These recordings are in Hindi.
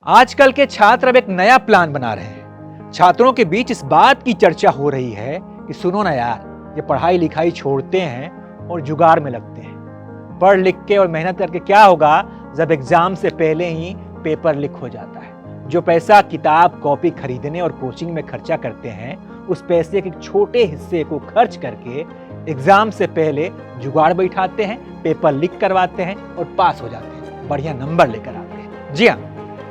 आजकल के छात्र अब एक नया प्लान बना रहे हैं। छात्रों के बीच इस बात की चर्चा हो रही है कि सुनो ना यार, ये पढ़ाई लिखाई छोड़ते हैं और जुगाड़ में लगते हैं। पढ़ लिख के और मेहनत करके क्या होगा जब एग्जाम से पहले ही पेपर लीक हो जाता है। जो पैसा किताब कॉपी खरीदने और कोचिंग में खर्चा करते हैं, उस पैसे के छोटे हिस्से को खर्च करके एग्जाम से पहले जुगाड़ बैठाते हैं, पेपर लीक करवाते हैं और पास हो जाते हैं, बढ़िया नंबर लेकर आते हैं। जी हाँ,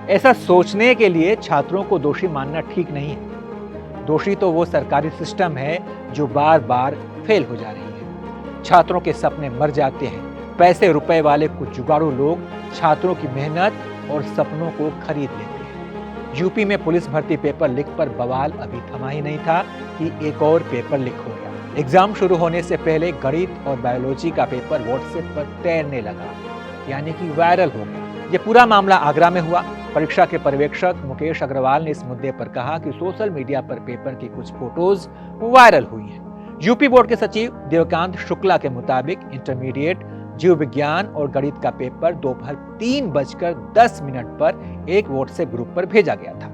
ऐसा सोचने के लिए छात्रों को दोषी मानना ठीक नहीं है। दोषी तो वो सरकारी सिस्टम है जो बार बार फेल हो जा रही है। छात्रों के सपने मर जाते हैं। पैसे रुपए वाले कुछ जुगाड़ू लोग छात्रों की मेहनत और सपनों को खरीद लेते हैं। यूपी में पुलिस भर्ती पेपर लीक पर बवाल अभी थमा ही नहीं था कि एक और पेपर लीक हो गया। एग्जाम शुरू होने से पहले गणित और बायोलॉजी का पेपर व्हाट्सएप पर तैरने लगा, यानी कि वायरल हो गया। ये पूरा मामला आगरा में हुआ। परीक्षा के पर्यवेक्षक मुकेश अग्रवाल ने इस मुद्दे पर कहा कि सोशल मीडिया पर पेपर की कुछ फोटोज वायरल हुई हैं। यूपी बोर्ड के सचिव देवकांत शुक्ला के मुताबिक इंटरमीडिएट जीव विज्ञान और गणित का पेपर दोपहर 3:10 पर एक व्हाट्सएप ग्रुप पर भेजा गया था।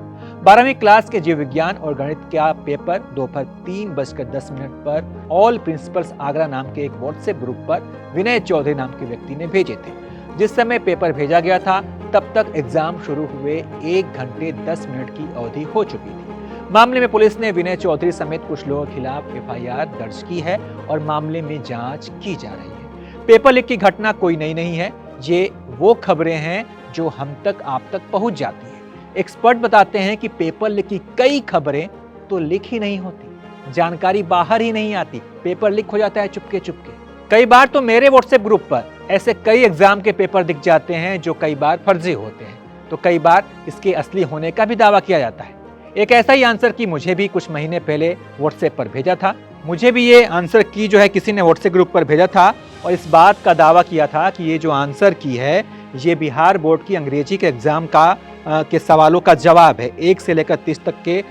12वीं क्लास के जीव विज्ञान और गणित का पेपर दोपहर 3:10 पर ऑल प्रिंसिपल्स आगरा नाम के एक व्हाट्सएप ग्रुप पर विनय चौधरी नाम के व्यक्ति ने भेजे थे। जिस समय पेपर भेजा गया था तब तक एग्जाम शुरू हुए 1 घंटे 10 मिनट की अवधि हो चुकी थी। मामले में पुलिस ने विनय चौधरी समेत कुछ लोगों के खिलाफ FIR दर्ज की है और मामले में जांच की जा रही है। पेपर लीक की घटना कोई नई नहीं है। ये वो खबरें हैं जो हम तक आप तक पहुंच जाती है। एक्सपर्ट बताते हैं कि पेपर लीक की कई खबरें तो लीक ही नहीं होती, जानकारी बाहर ही नहीं आती, पेपर लीक हो जाता है चुपके चुपके। कई बार तो मेरे व्हाट्सएप ग्रुप पर ऐसे कई एग्जाम के पेपर दिख जाते हैं जो कई बार फर्जी होते हैं, तो कई बार इसके असली होने का भी दावा किया जाता है। एक ऐसा ही आंसर की मुझे भी कुछ महीने पहले व्हाट्सएप पर भेजा था। मुझे भी ये आंसर की जो है किसी ने व्हाट्सएप ग्रुप पर भेजा था और इस बात का दावा किया था कि ये जो आंसर की है ये बिहार बोर्ड की अंग्रेजी के एग्जाम के सवालों का जवाब है। 1 से लेकर 30 तक के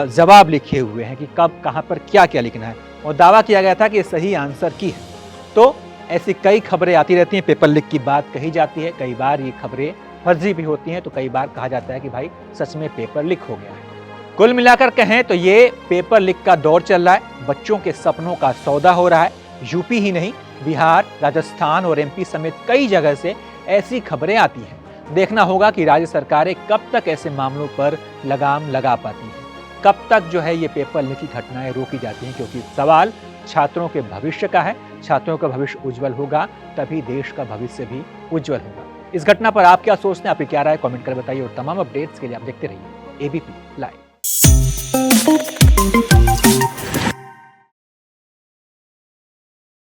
जवाब लिखे हुए हैं कि कब कहाँ पर क्या क्या लिखना है, और दावा किया गया था कि ये सही आंसर की है। तो ऐसी कई खबरें आती रहती हैं, पेपर लीक की बात कही जाती है। कई बार ये खबरें फर्जी भी होती हैं, तो कई बार कहा जाता है कि भाई सच में पेपर लीक हो गया है। कुल मिलाकर कहें तो ये पेपर लीक का दौर चल रहा है। बच्चों के सपनों का सौदा हो रहा है। यूपी ही नहीं, बिहार, राजस्थान और MP समेत कई जगह से ऐसी खबरें आती हैं। देखना होगा कि राज्य सरकारें कब तक ऐसे मामलों पर लगाम लगा पाती हैं, कब तक जो है ये पेपर लीक की घटनाएं रोकी जाती हैं, क्योंकि सवाल छात्रों के भविष्य का है। छात्रों का भविष्य उज्जवल होगा तभी देश का भविष्य भी उज्जवल होगा। इस घटना पर आप क्या सोचते हैं, आपकी क्या राय, कमेंट कर बताइए। और तमाम अपडेट्स के लिए आप देखते रहिए ABP लाइव।